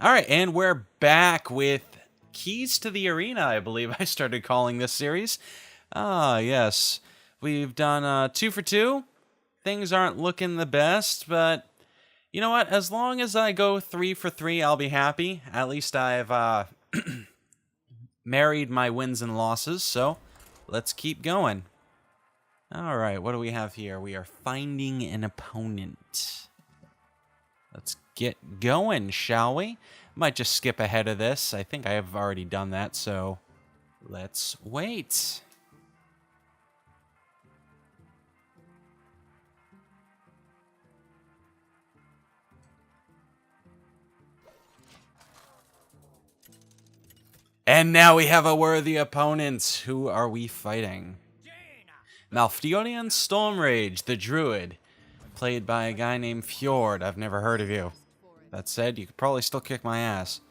All right, and we're back with Keys to the Arena, I believe I started calling this series. Ah, yes. We've done 2 for 2. Things aren't looking the best, but you know what? As long as I go 3 for 3, I'll be happy. At least I've married my wins and losses, so let's keep going. All right, what do we have here? We are finding an opponent. Let's get going, shall we? Might just skip ahead of this. I think I have already done that, so let's wait. And now we have a worthy opponent. Who are we fighting? Malfeodian Stormrage, the Druid, played by a guy named Fjord. I've never heard of you. That said, you could probably still kick my ass.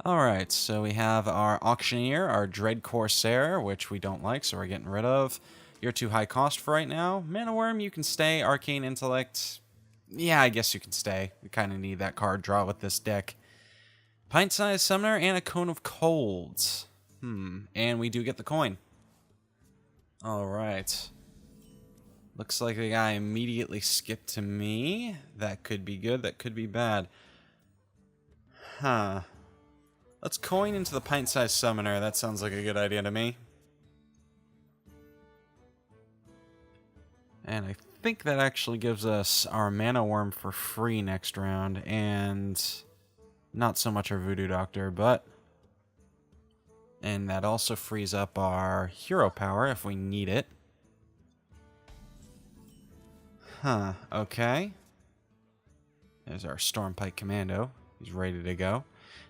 Alright, so we have our Auctioneer, our Dread Corsair, which we don't like, so we're getting rid of. You're too high cost for right now. Mana Worm, you can stay. Arcane Intellect, yeah, I guess you can stay. We kind of need that card draw with this deck. Pint-sized Summoner and a Cone of Colds. And we do get the coin. Alright. Looks like the guy immediately skipped to me. That could be good, that could be bad. Huh. Let's coin into the Pint-sized Summoner. That sounds like a good idea to me. And I think that actually gives us our Mana Worm for free next round. And not so much our Voodoo Doctor, but... And that also frees up our Hero Power if we need it. Huh, okay. There's our Stormpike Commando. He's ready to go.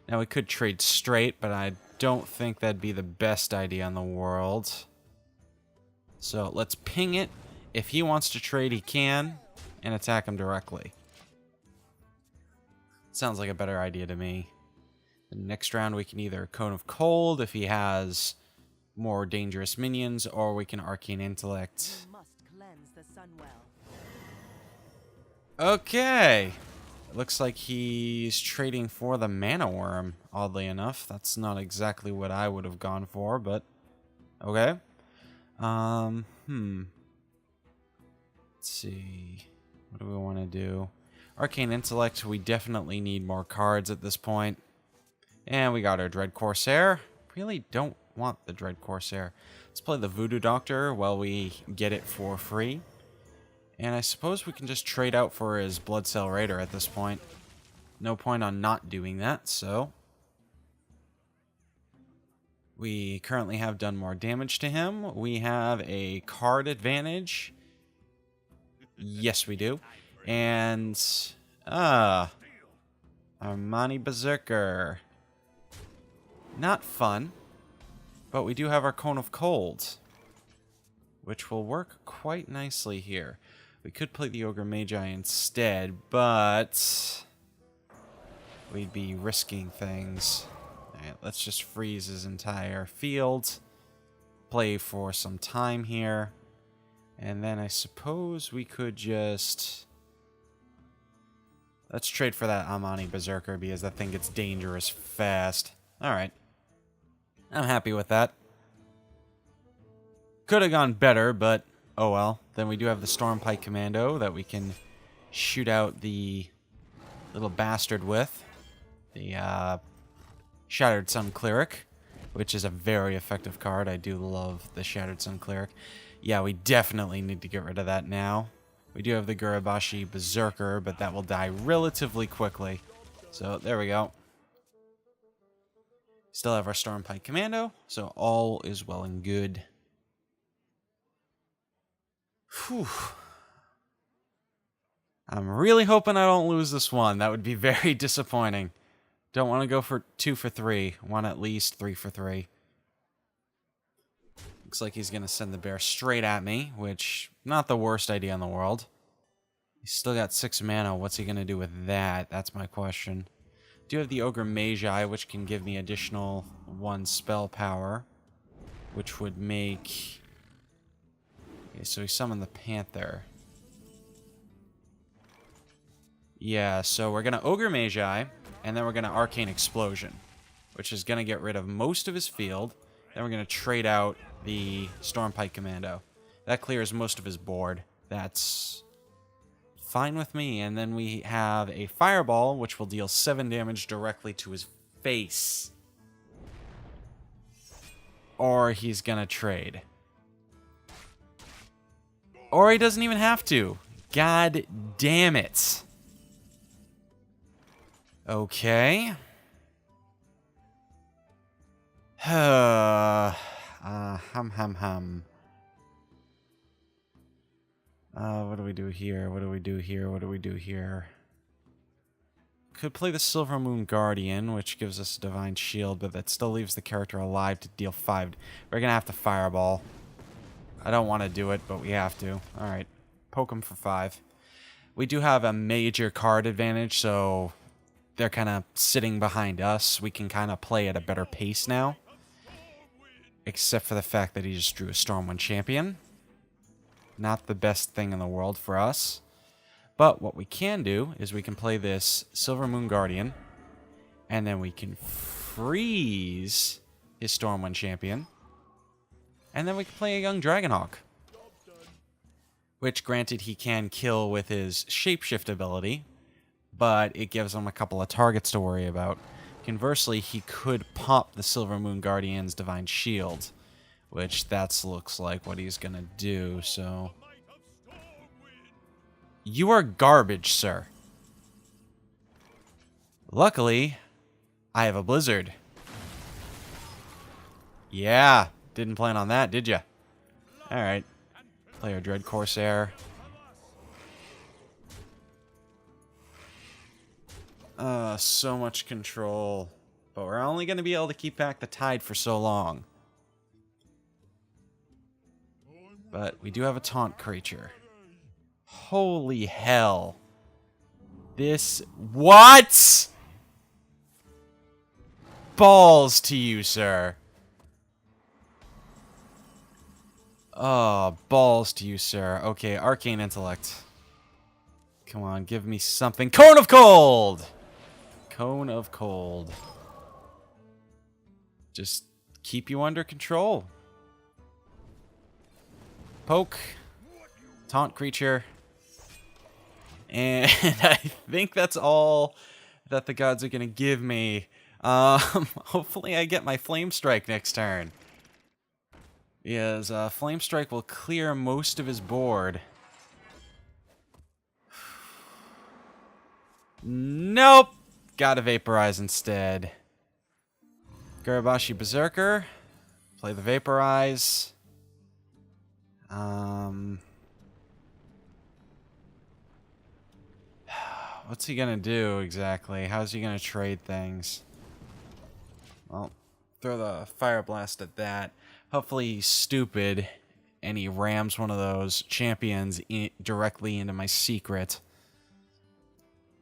Now we could trade straight, but I don't think that'd be the best idea in the world. So let's ping it. If he wants to trade, he can, and attack him directly. Sounds like a better idea to me. The next round we can either Cone of Cold if he has more dangerous minions, or we can Arcane Intellect. Okay. It looks like he's trading for the Mana Worm, oddly enough. That's not exactly what I would have gone for, but okay. Let's see. What do we want to do? Arcane Intellect, we definitely need more cards at this point. And we got our Dread Corsair. Really don't want the Dread Corsair. Let's play the Voodoo Doctor while we get it for free. And I suppose we can just trade out for his Blood Cell Raider at this point. No point on not doing that, so... We currently have done more damage to him. We have a card advantage. Yes, we do. And... Armani Berserker. Not fun. But we do have our Cone of Cold, which will work quite nicely here. We could play the Ogre Magi instead, but we'd be risking things. Alright, let's just freeze his entire field. Play for some time here. And then I suppose we could just... Let's trade for that Amani Berserker because that thing gets dangerous fast. Alright. I'm happy with that. Could have gone better, but oh well. Then we do have the Stormpike Commando that we can shoot out the little bastard with. The Shattered Sun Cleric, which is a very effective card. I do love the Shattered Sun Cleric. Yeah, we definitely need to get rid of that now. We do have the Gurabashi Berserker, but that will die relatively quickly. So there we go. Still have our Stormpike Commando, so all is well and good. Whew. I'm really hoping I don't lose this one. That would be very disappointing. Don't want to go for 2 for 3. Want at least 3 for 3. Looks like he's going to send the bear straight at me, which, not the worst idea in the world. He's still got 6 mana. What's he going to do with that? That's my question. Do have the Ogre Magi, which can give me additional 1 spell power, which would make... Okay, so he summoned the Panther. Yeah, so we're going to Ogre Magi. and then we're going to Arcane Explosion, which is going to get rid of most of his field. Then we're going to trade out the Stormpike Commando. That clears most of his board. That's fine with me. And then we have a Fireball, which will deal 7 damage directly to his face. Or he's going to trade. Or he doesn't even have to. God damn it. Okay. What do we do here? What do we do here? What do we do here? Could play the Silver Moon Guardian, which gives us a Divine Shield, but that still leaves the character alive to deal 5. We're gonna have to Fireball. I don't want to do it, but we have to. Alright. Poke him for 5. We do have a major card advantage, so they're kind of sitting behind us. We can kind of play at a better pace now. Except for the fact that he just drew a Stormwind Champion. Not the best thing in the world for us. But what we can do is we can play this Silver Moon Guardian. And then we can freeze his Stormwind Champion. And then we can play a Young Dragonhawk. Which, granted, he can kill with his Shapeshift ability. But it gives him a couple of targets to worry about. Conversely, he could pop the Silver Moon Guardian's Divine Shield. Which, that looks like what he's gonna do, so... You are garbage, sir. Luckily, I have a Blizzard. Yeah, didn't plan on that, did ya? Alright. Play our Dread Corsair. So much control. But we're only going to be able to keep back the tide for so long. But we do have a taunt creature. Holy hell. This... What?! Balls to you, sir. Oh, balls to you, sir. Okay, Arcane Intellect. Come on, give me something. Cone of Cold! Cone of Cold. Just keep you under control. Poke. Taunt creature. And I think that's all that the gods are going to give me. Hopefully I get my Flame Strike next turn. Because Flame Strike will clear most of his board. Nope! Gotta Vaporize instead. Garabashi Berserker. Play the Vaporize. What's he gonna do exactly? How's he gonna trade things? Well, throw the Fire Blast at that. Hopefully he's stupid and he rams one of those champions directly into my secret.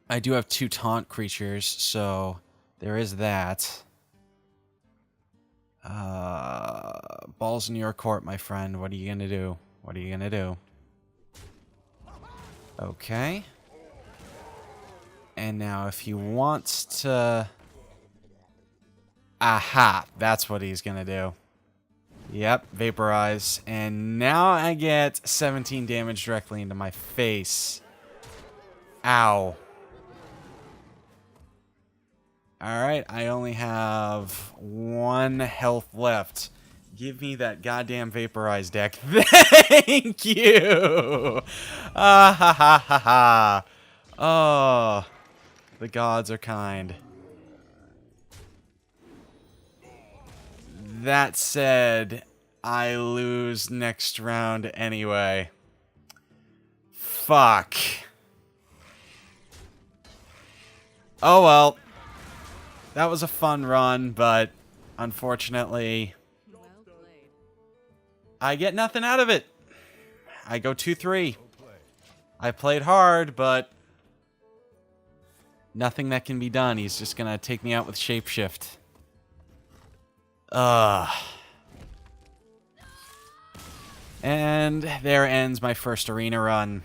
I do have 2 taunt creatures, so there is that. Balls in your court, my friend. What are you gonna do? What are you gonna do? Okay. And now if he wants to... Aha! That's what he's gonna do. Yep, Vaporize. And now I get 17 damage directly into my face. Ow. Alright, I only have 1 health left. Give me that goddamn Vaporize deck. Thank you! Ah ha ha ha ha. Oh, the gods are kind. That said, I lose next round anyway. Fuck. Oh well. That was a fun run, but unfortunately, I get nothing out of it. I go 2-3. I played hard, but nothing that can be done. He's just gonna take me out with Shapeshift. And there ends my first arena run.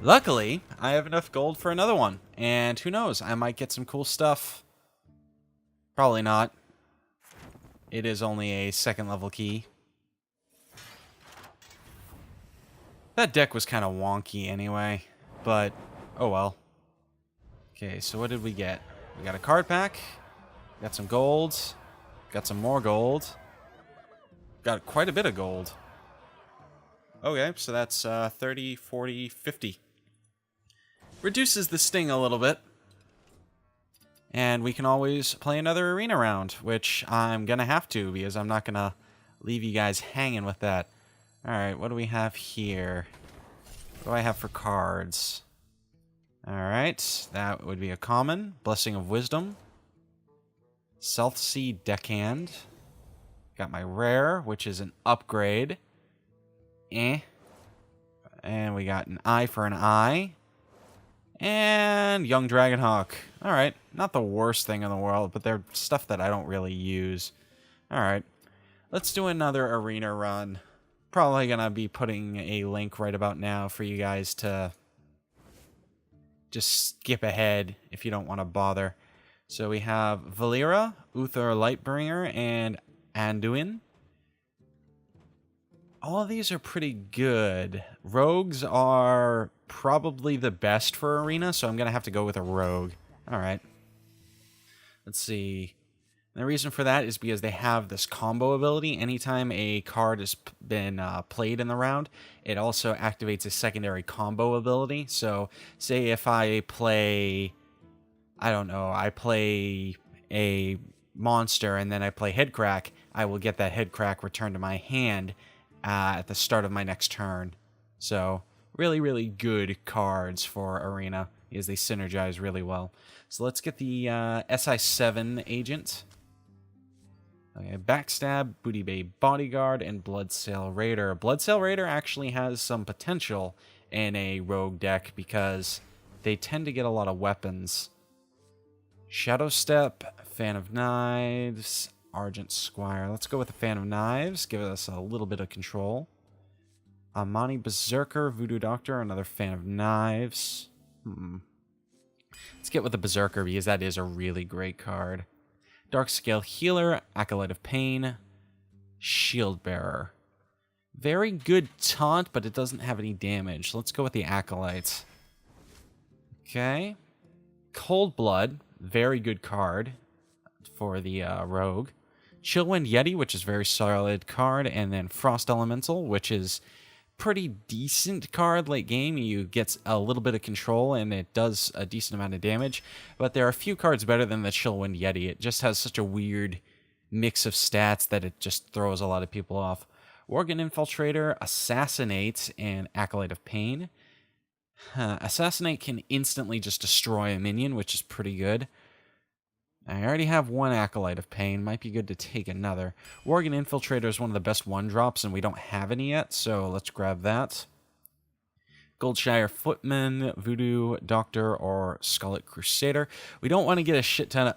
Luckily, I have enough gold for another one, and who knows, I might get some cool stuff. Probably not. It is only a 2nd level key. That deck was kind of wonky anyway, but oh well. Okay, so what did we get? We got a card pack, got some gold, got some more gold, got quite a bit of gold. Okay, so that's 30, 40, 50. Reduces the sting a little bit. And we can always play another arena round, which I'm going to have to because I'm not going to leave you guys hanging with that. Alright, what do we have here? What do I have for cards? Alright, that would be a common. Blessing of Wisdom. Southsea Deckhand. Got my rare, which is an upgrade. And we got an eye for an eye. And Young Dragonhawk. Alright, not the worst thing in the world, but they're stuff that I don't really use. Alright, let's do another arena run. Probably gonna be putting a link right about now for you guys to just skip ahead if you don't want to bother. So we have Valera, Uther Lightbringer, and Anduin. All of these are pretty good. Rogues are probably the best for arena, so I'm going to have to go with a rogue. Alright. Let's see. And the reason for that is because they have this combo ability. Anytime a card has been played in the round, it also activates a secondary combo ability. So, say if I play, I don't know, I play a monster and then I play Headcrack, I will get that Headcrack returned to my hand at the start of my next turn. So, really, really good cards for arena because they synergize really well. So let's get the SI7 agent. Okay, Backstab, Booty Bay Bodyguard, and Bloodsail Raider. Bloodsail Raider actually has some potential in a rogue deck because they tend to get a lot of weapons. Shadow Step, Fan of Knives, Argent Squire. Let's go with the Fan of Knives. Give us a little bit of control. Amani Berserker, Voodoo Doctor, another Fan of Knives. Let's get with the Berserker because that is a really great card. Darkscale Healer, Acolyte of Pain, Shield Bearer. Very good taunt, but it doesn't have any damage. Let's go with the Acolyte. Okay. Cold Blood, very good card for the Rogue. Chillwind Yeti, which is a very solid card, and then Frost Elemental, which is pretty decent card late game. You get a little bit of control and it does a decent amount of damage, but there are a few cards better than the Chillwind Yeti. It just has such a weird mix of stats that it just throws a lot of people off. Worgen Infiltrator, Assassinate, and Acolyte of Pain. Assassinate can instantly just destroy a minion, which is pretty good. I already have one Acolyte of Pain. Might be good to take another. Worgen Infiltrator is one of the best one-drops, and we don't have any yet, so let's grab that. Goldshire Footman, Voodoo Doctor, or Scarlet Crusader. We don't want to get a shit ton of...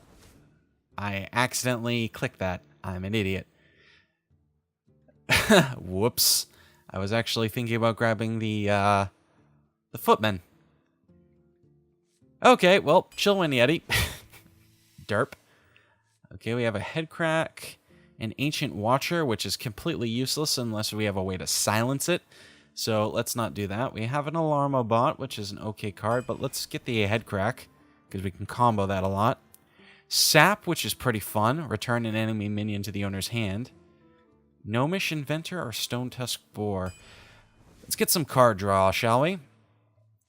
I accidentally clicked that. I'm an idiot. Whoops. I was actually thinking about grabbing the Footman. Okay, well, Chillwind Yeti. Derp. Okay, we have a Headcrack, an Ancient Watcher, which is completely useless unless we have a way to silence it. So let's not do that. We have an Alarma Bot, which is an okay card, but let's get the Headcrack, because we can combo that a lot. Sap, which is pretty fun. Return an enemy minion to the owner's hand. Gnomish Inventor or Stone Tusk Boar. Let's get some card draw, shall we?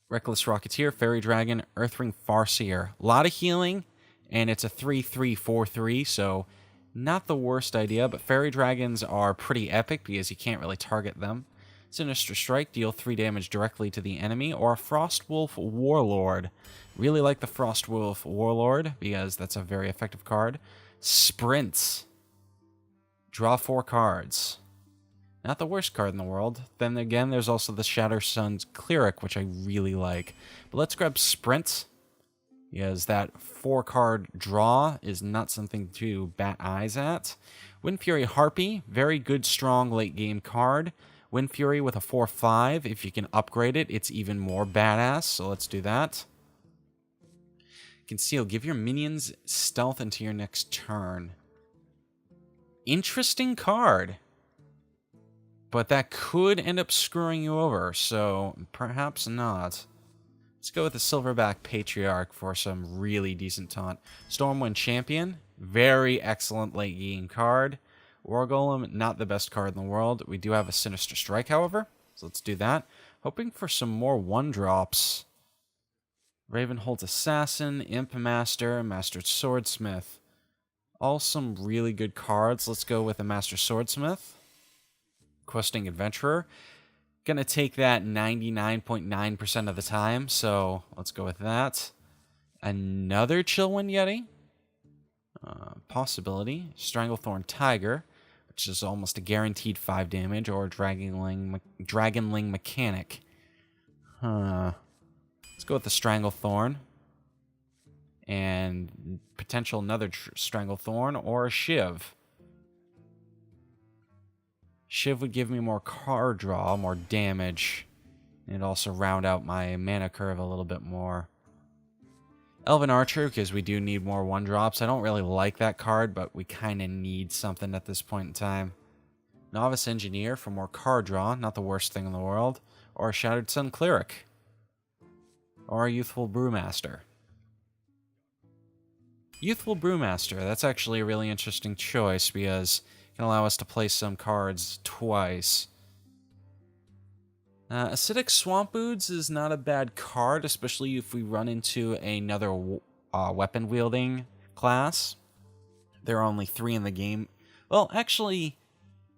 Reckless Rocketeer, Fairy Dragon, Earthring Farseer. A lot of healing. And it's a 3/3/4/3, so not the worst idea, but Fairy Dragons are pretty epic because you can't really target them. Sinister Strike, deal 3 damage directly to the enemy, or a Frostwolf Warlord. Really like the Frostwolf Warlord because that's a very effective card. Sprint. Draw 4 cards. Not the worst card in the world. Then again, there's also the Shatter Sun's Cleric, which I really like. But let's grab Sprint. Because that 4-card draw is not something to bat eyes at. Wind Fury Harpy, very good, strong late-game card. Wind Fury with a 4/5. If you can upgrade it, it's even more badass, so let's do that. Conceal. Give your minions stealth into your next turn. Interesting card. But that could end up screwing you over, so perhaps not. Let's go with the Silverback Patriarch for some really decent taunt. Stormwind Champion. Very excellent late game card. War Golem, not the best card in the world. We do have a Sinister Strike, however. So let's do that. Hoping for some more 1-drops. Ravenhold's Assassin, Imp Master, Master Swordsmith. All some really good cards. Let's go with a Master Swordsmith. Questing Adventurer. Gonna take that 99.9% of the time, so let's go with that. Another Chillwind Yeti. Possibility. Stranglethorn Tiger, which is almost a guaranteed 5 damage, or Dragonling Mechanic. Let's go with the Stranglethorn. And potential another Stranglethorn or a Shiv. Shiv would give me more card draw, more damage. And also round out my mana curve a little bit more. Elven Archer, because we do need more 1-drops. I don't really like that card, but we kind of need something at this point in time. Novice Engineer for more card draw, not the worst thing in the world. Or a Shattered Sun Cleric. Or a Youthful Brewmaster. Youthful Brewmaster, that's actually a really interesting choice because it can allow us to play some cards twice. Acidic Swamp Boots is not a bad card, especially if we run into another weapon-wielding class. There are only 3 in the game. Well, actually,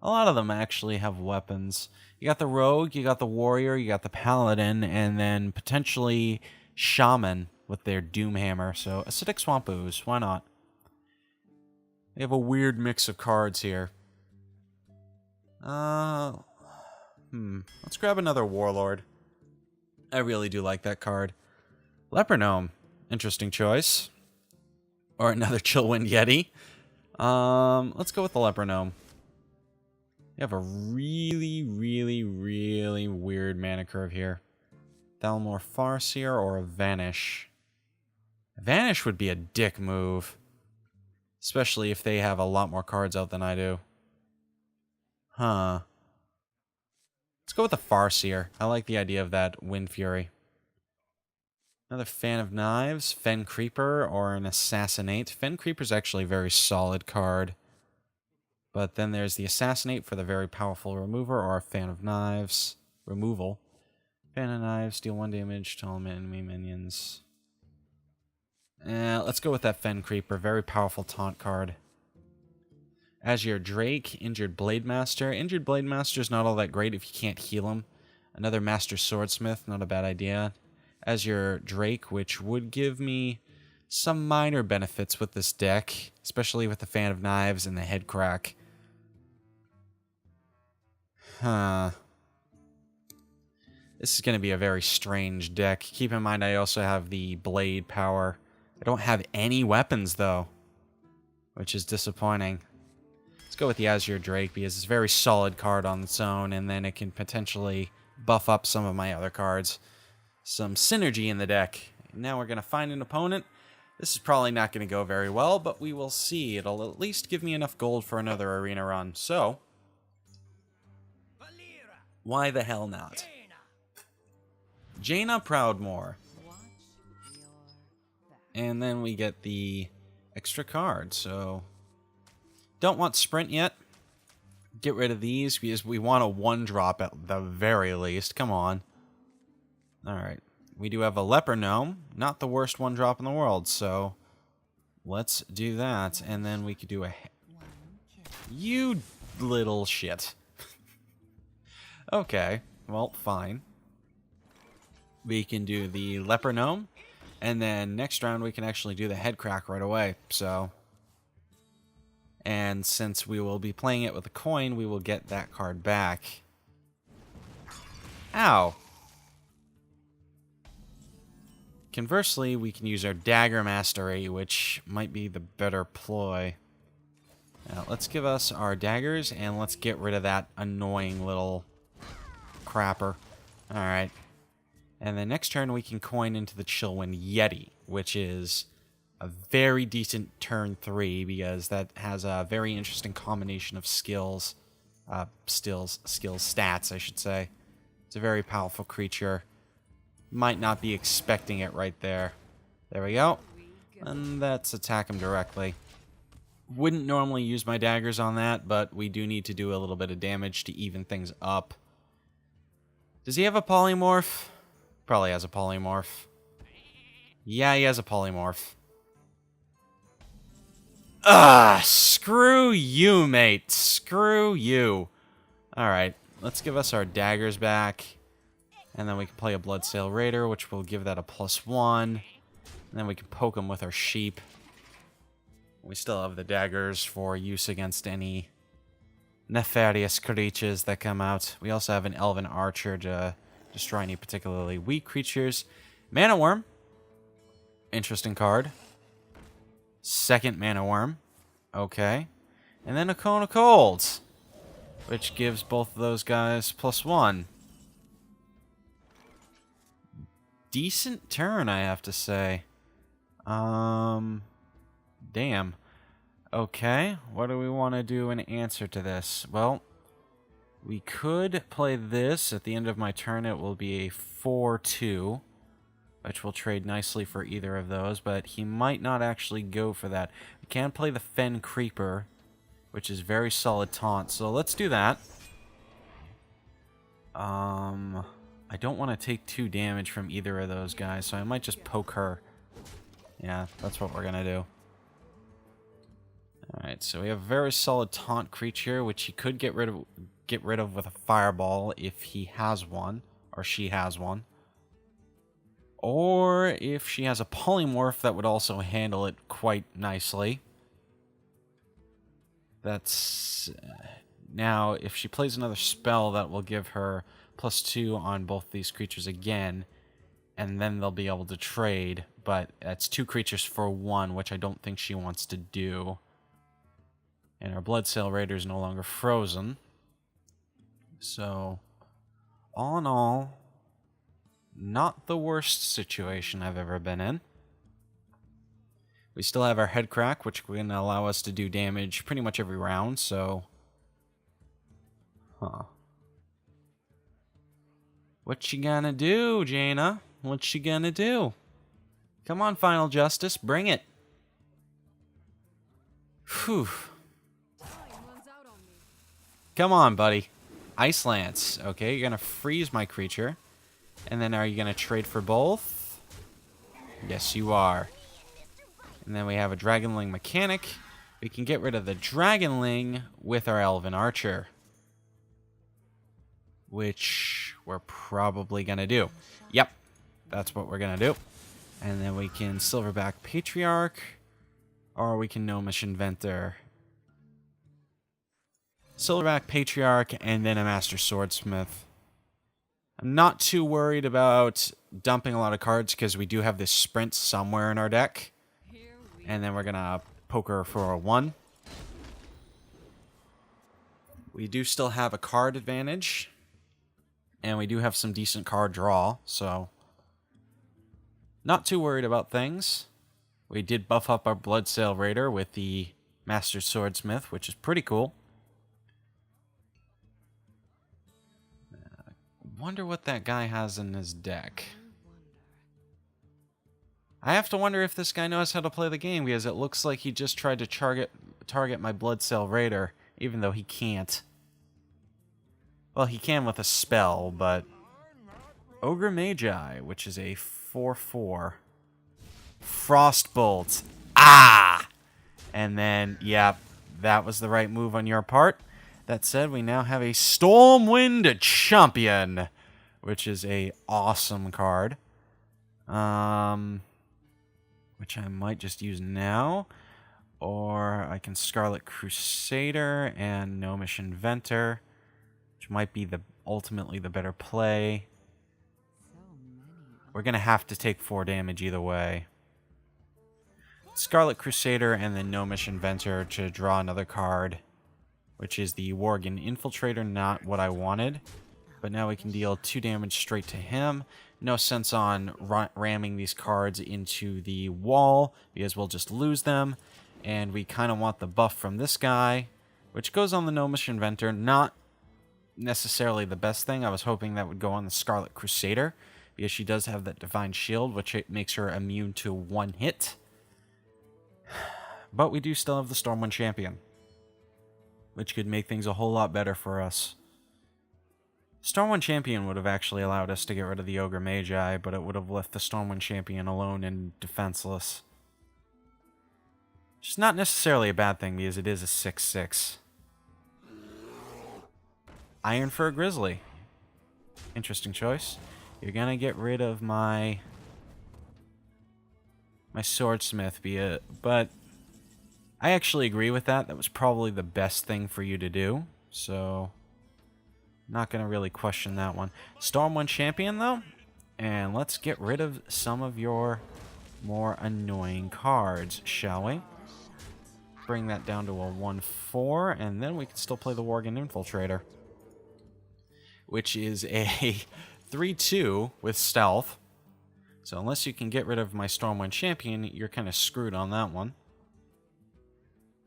a lot of them actually have weapons. You got the Rogue, you got the Warrior, you got the Paladin, and then potentially Shaman with their Doomhammer. So, Acidic Swamp Ooze, why not? They have a weird mix of cards here. Let's grab another Warlord. I really do like that card. Leper Gnome, interesting choice. Or another Chillwind Yeti. Let's go with the Leper Gnome. You have a really, really, really weird mana curve here. Thalmor Farseer or a Vanish. Vanish would be a dick move. Especially if they have a lot more cards out than I do. Let's go with the Farseer. I like the idea of that Wind Fury. Another Fan of Knives, Fen Creeper, or an Assassinate. Fen Creeper's actually a very solid card. But then there's the Assassinate for the very powerful remover, or a Fan of Knives. Removal. Fan of Knives, deal 1 damage to all enemy minions. Let's go with that Fen Creeper. Very powerful taunt card. Azure Drake, Injured Blademaster. Injured Blademaster is not all that great if you can't heal him. Another Master Swordsmith, not a bad idea. Azure Drake, which would give me some minor benefits with this deck, especially with the Fan of Knives and the Head Crack. This is going to be a very strange deck. Keep in mind I also have the Blade power. I don't have any weapons, though, which is disappointing. Let's go with the Azure Drake because it's a very solid card on its own, and then it can potentially buff up some of my other cards. Some synergy in the deck. Now we're going to find an opponent. This is probably not going to go very well, but we will see. It'll at least give me enough gold for another arena run. So, why the hell not? Jaina Proudmoore. And then we get the extra card, so don't want Sprint yet. Get rid of these because we want a 1-drop at the very least. Come on. Alright. We do have a Leper Gnome. Not the worst 1-drop in the world, so let's do that. And then we could do a... You little shit. Okay. Well, fine. We can do the Leper Gnome. And then next round we can actually do the Head Crack right away. So, and since we will be playing it with a coin, we will get that card back. Ow. Conversely, we can use our Dagger Mastery, which might be the better ploy. Now, let's give us our daggers, and let's get rid of that annoying little crapper. Alright. And then next turn we can coin into the Chillwind Yeti, which is a very decent turn 3 because that has a very interesting combination of skills, stats, I should say. It's a very powerful creature. Might not be expecting it right there. There we go. And let's attack him directly. Wouldn't normally use my daggers on that, but we do need to do a little bit of damage to even things up. Does he have a polymorph? Probably has a polymorph. Yeah, he has a polymorph. Ah, screw you, mate. Screw you. Alright, let's give us our daggers back. And then we can play a Bloodsail Raider, which will give that a +1. And then we can poke him with our sheep. We still have the daggers for use against any nefarious creatures that come out. We also have an Elven Archer to destroy any particularly weak creatures. Mana Worm. Interesting card. Second Mana Worm. Okay. And then a Cone of Cold, which gives both of those guys +1. Decent turn, I have to say. Damn. Okay, what do we want to do in answer to this? Well, we could play this. At the end of my turn, it will be a 4-2, which will trade nicely for either of those, but he might not actually go for that. We can play the Fen Creeper, which is very solid taunt, so let's do that. I don't want to take 2 damage from either of those guys, so I might just poke her. Yeah, that's what we're going to do. Alright, so we have a very solid taunt creature, which he could get rid of with a fireball if he has one, or she has one. Or if she has a polymorph, that would also handle it quite nicely. That's... now, if she plays another spell, that will give her +2 on both these creatures again, and then they'll be able to trade, but that's 2 creatures for 1, which I don't think she wants to do. And our Bloodsail Raider is no longer frozen. So, all in all, not the worst situation I've ever been in. We still have our Head Crack, which can allow us to do damage pretty much every round, so... Huh. What you gonna do, Jaina? What you gonna do? Come on, Final Justice, bring it. Whew. Come on, buddy. Ice Lance. Okay, you're gonna freeze my creature. And then are you gonna trade for both? Yes, you are. And then we have a Dragonling Mechanic. We can get rid of the Dragonling with our Elven Archer, which we're probably gonna do. Yep, that's what we're gonna do. And then we can Silverback Patriarch, or we can Gnomish Inventor. Silverback Patriarch, and then a Master Swordsmith. I'm not too worried about dumping a lot of cards because we do have this Sprint somewhere in our deck. And then we're going to poke her for a 1. We do still have a card advantage. And we do have some decent card draw, so... not too worried about things. We did buff up our Bloodsail Raider with the Master Swordsmith, which is pretty cool. Wonder what that guy has in his deck. I have to wonder if this guy knows how to play the game, because it looks like he just tried to target my Bloodsail Raider, even though he can't. Well, he can with a spell, but... Ogre Magi, which is a 4/4. Frostbolt. Ah! And then, yeah, that was the right move on your part. That said, we now have a Stormwind Champion, which is a awesome card. Which I might just use now. Or I can Scarlet Crusader and Gnomish Inventor, which might be ultimately the better play. We're going to have to take 4 damage either way. Scarlet Crusader and then Gnomish Inventor to draw another card, which is the Worgen Infiltrator, not what I wanted. But now we can deal 2 damage straight to him. No sense on ramming these cards into the wall, because we'll just lose them. And we kind of want the buff from this guy, which goes on the Gnomish Inventor. Not necessarily the best thing. I was hoping that would go on the Scarlet Crusader, because she does have that Divine Shield, which makes her immune to 1 hit. But we do still have the Stormwind Champion, which could make things a whole lot better for us. Stormwind Champion would have actually allowed us to get rid of the Ogre Magi, but it would have left the Stormwind Champion alone and defenseless. Which is not necessarily a bad thing, because it is a 6/6. Iron for a Grizzly. Interesting choice. You're gonna get rid of my Swordsmith, but I actually agree with that. That was probably the best thing for you to do, so not gonna really question that one. Stormwind Champion, though, and let's get rid of some of your more annoying cards, shall we? Bring that down to a 1/4, and then we can still play the Worgen Infiltrator, which is a 3/2 with stealth. So unless you can get rid of my Stormwind Champion, you're kind of screwed on that one.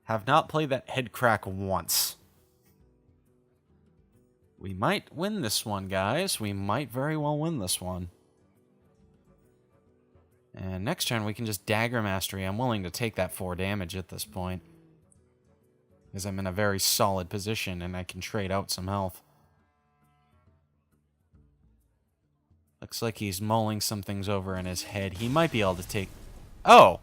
Have not played that head crack once. We might win this one, guys. We might very well win this one. And next turn, we can just Dagger Mastery. I'm willing to take that 4 damage at this point, because I'm in a very solid position, and I can trade out some health. Looks like he's mulling some things over in his head. He might be able to take... Oh!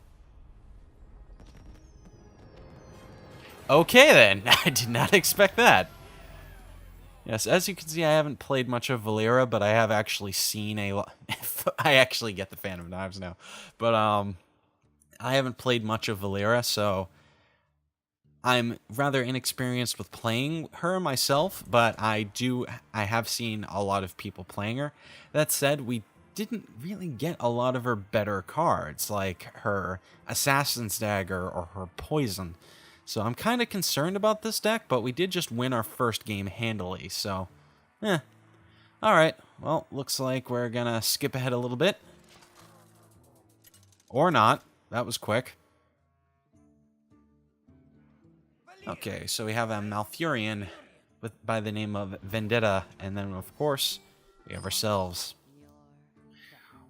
Okay, then. I did not expect that. Yes, as you can see, I haven't played much of Valeera, but I have actually seen a lot... I actually get the Fan of Knives now. But, I haven't played much of Valeera, so I'm rather inexperienced with playing her myself, but I have seen a lot of people playing her. That said, we didn't really get a lot of her better cards, like her Assassin's Dagger or her Poison. So I'm kind of concerned about this deck, but we did just win our first game handily, so Alright, well, looks like we're gonna skip ahead a little bit. Or not. That was quick. Okay, so we have a Malfurion by the name of Vendetta, and then, of course, we have ourselves.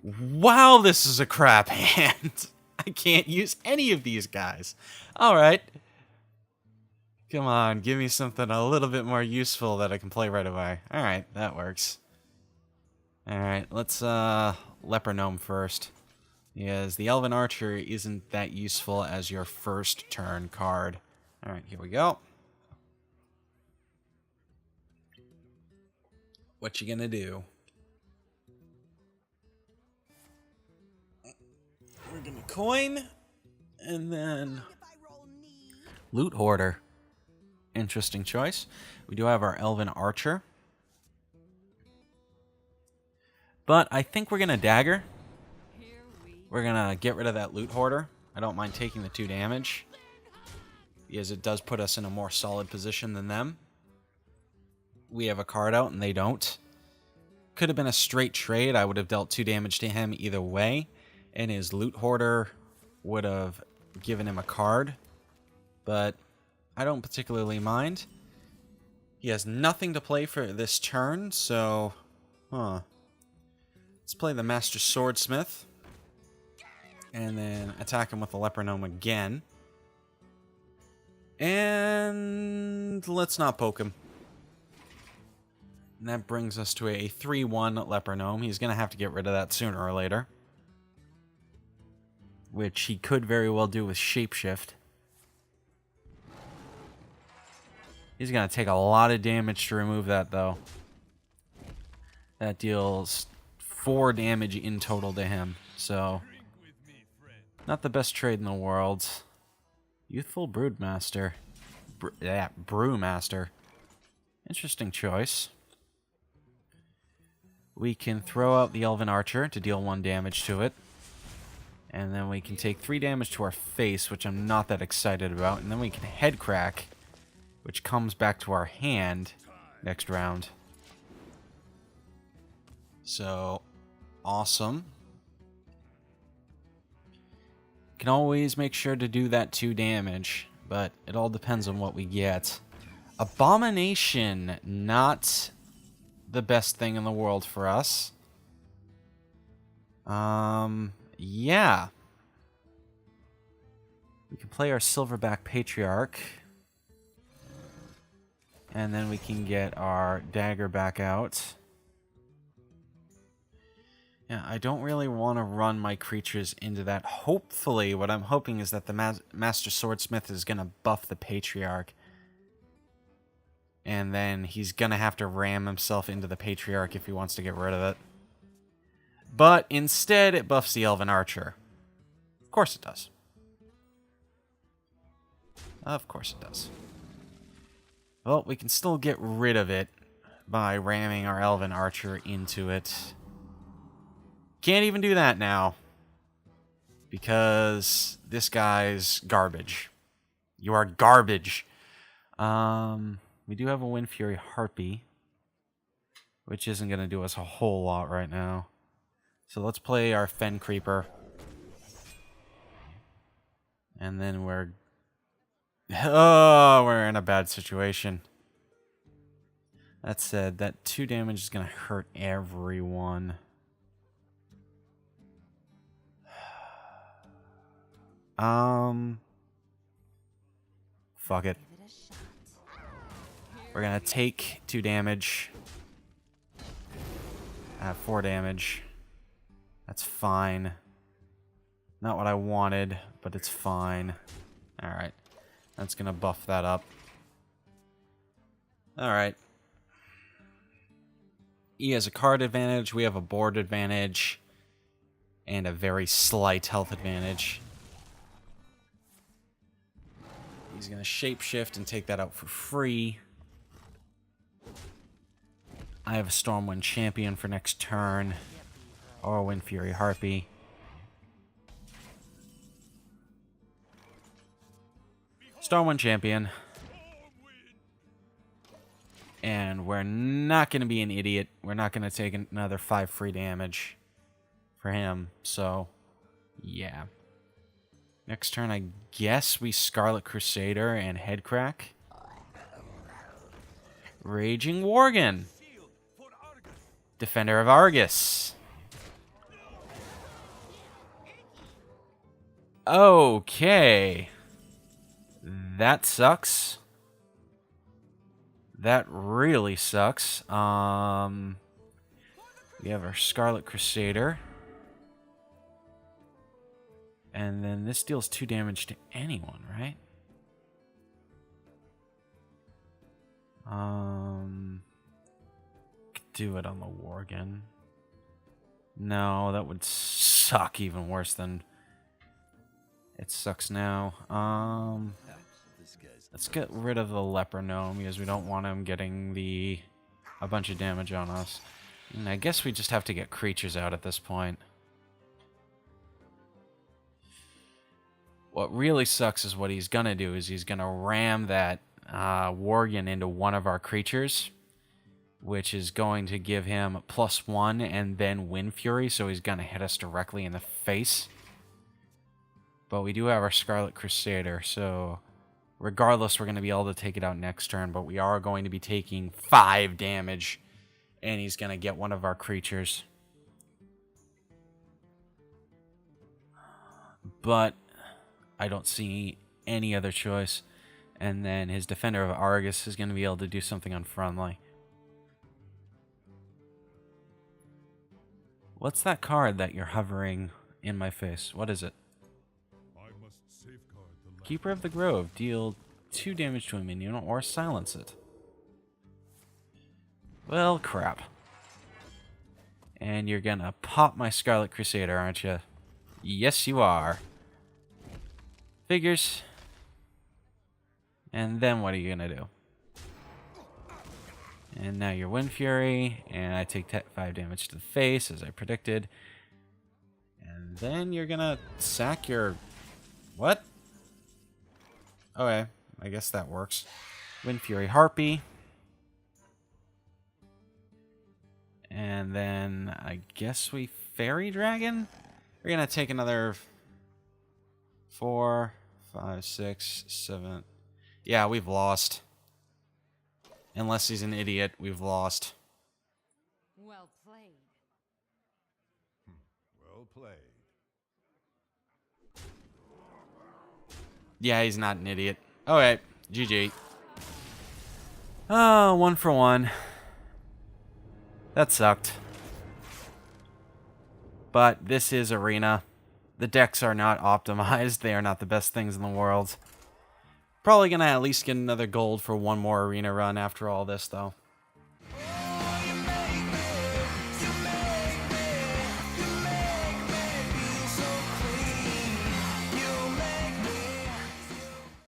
Wow, this is a crap hand! I can't use any of these guys. Alright. Come on, give me something a little bit more useful that I can play right away. Alright, that works. Alright, let's Leper Gnome first. Because the Elven Archer isn't that useful as your first turn card. Alright, here we go. What you gonna do? We're gonna coin, and then Loot Hoarder. Interesting choice. We do have our Elven Archer. But I think we're gonna Dagger. We're gonna get rid of that Loot Hoarder. I don't mind taking the 2 damage, because it does put us in a more solid position than them. We have a card out and they don't. Could have been a straight trade. I would have dealt 2 damage to him either way, and his Loot Hoarder would have given him a card. But I don't particularly mind. He has nothing to play for this turn, so... Let's play the Master Swordsmith. And then attack him with the Leper Gnome again. And let's not poke him. And that brings us to a 3/1 Leper Gnome. He's going to have to get rid of that sooner or later, which he could very well do with Shapeshift. He's going to take a lot of damage to remove that, though. That deals 4 damage in total to him, so not the best trade in the world. Youthful Broodmaster. Brewmaster. Interesting choice. We can throw out the Elven Archer to deal 1 damage to it. And then we can take 3 damage to our face, which I'm not that excited about. And then we can Head Crack, which comes back to our hand next round. So, awesome. Can always make sure to do that 2 damage, but it all depends on what we get. Abomination, not the best thing in the world for us. Yeah. We can play our Silverback Patriarch. And then we can get our dagger back out. Yeah, I don't really want to run my creatures into that. Hopefully, what I'm hoping is that the Master Swordsmith is going to buff the Patriarch. And then he's going to have to ram himself into the Patriarch if he wants to get rid of it. But instead, it buffs the Elven Archer. Of course it does. Of course it does. Well, we can still get rid of it by ramming our Elven Archer into it. Can't even do that now. Because this guy's garbage. You are garbage. We do have a Wind Fury Harpy, which isn't going to do us a whole lot right now. So let's play our Fen Creeper. And then we're in a bad situation. That said, that 2 damage is going to hurt everyone. Fuck it. We're going to take 2 damage. 4 damage. That's fine. Not what I wanted, but it's fine. Alright. That's going to buff that up. Alright. He has a card advantage. We have a board advantage. And a very slight health advantage. He's going to shapeshift and take that out for free. I have a Stormwind Champion for next turn. Or a Wind Fury Harpy. Stormwind Champion. And we're not going to be an idiot. We're not going to take another 5 free damage for him. So, yeah. Next turn, I guess we Scarlet Crusader and Headcrack. Raging Worgen. Defender of Argus. Okay. That sucks. That really sucks. We have our Scarlet Crusader. And then this deals 2 damage to anyone, right? Could do it on the Worgen. No, that would suck even worse than it sucks now. Let's get rid of the Leper Gnome because we don't want him getting a bunch of damage on us. And I guess we just have to get creatures out at this point. What really sucks is what he's going to do is he's going to ram that Worgen into one of our creatures, which is going to give him +1 and then Wind Fury, so he's going to hit us directly in the face. But we do have our Scarlet Crusader, so regardless, we're going to be able to take it out next turn, but we are going to be taking 5 damage, and he's going to get one of our creatures. But I don't see any other choice. And then his Defender of Argus is going to be able to do something unfriendly. What's that card that you're hovering in my face? What is it? Keeper of the Grove. Deal 2 damage to a minion or silence it. Well, crap. And you're going to pop my Scarlet Crusader, aren't you? Yes, you are. Figures. And then what are you going to do? And now you're Wind Fury, and I take 5 damage to the face, as I predicted. And then you're going to sack your... What? Okay, I guess that works. Wind Fury Harpy. And then I guess we Fairy Dragon? We're gonna take another 4, 5, 6, 7. Yeah, we've lost. Unless he's an idiot, we've lost. Well played. Well played. Yeah, he's not an idiot. Okay, GG. Oh, 1 for 1. That sucked. But this is Arena. The decks are not optimized. They are not the best things in the world. Probably gonna at least get another gold for one more Arena run after all this, though.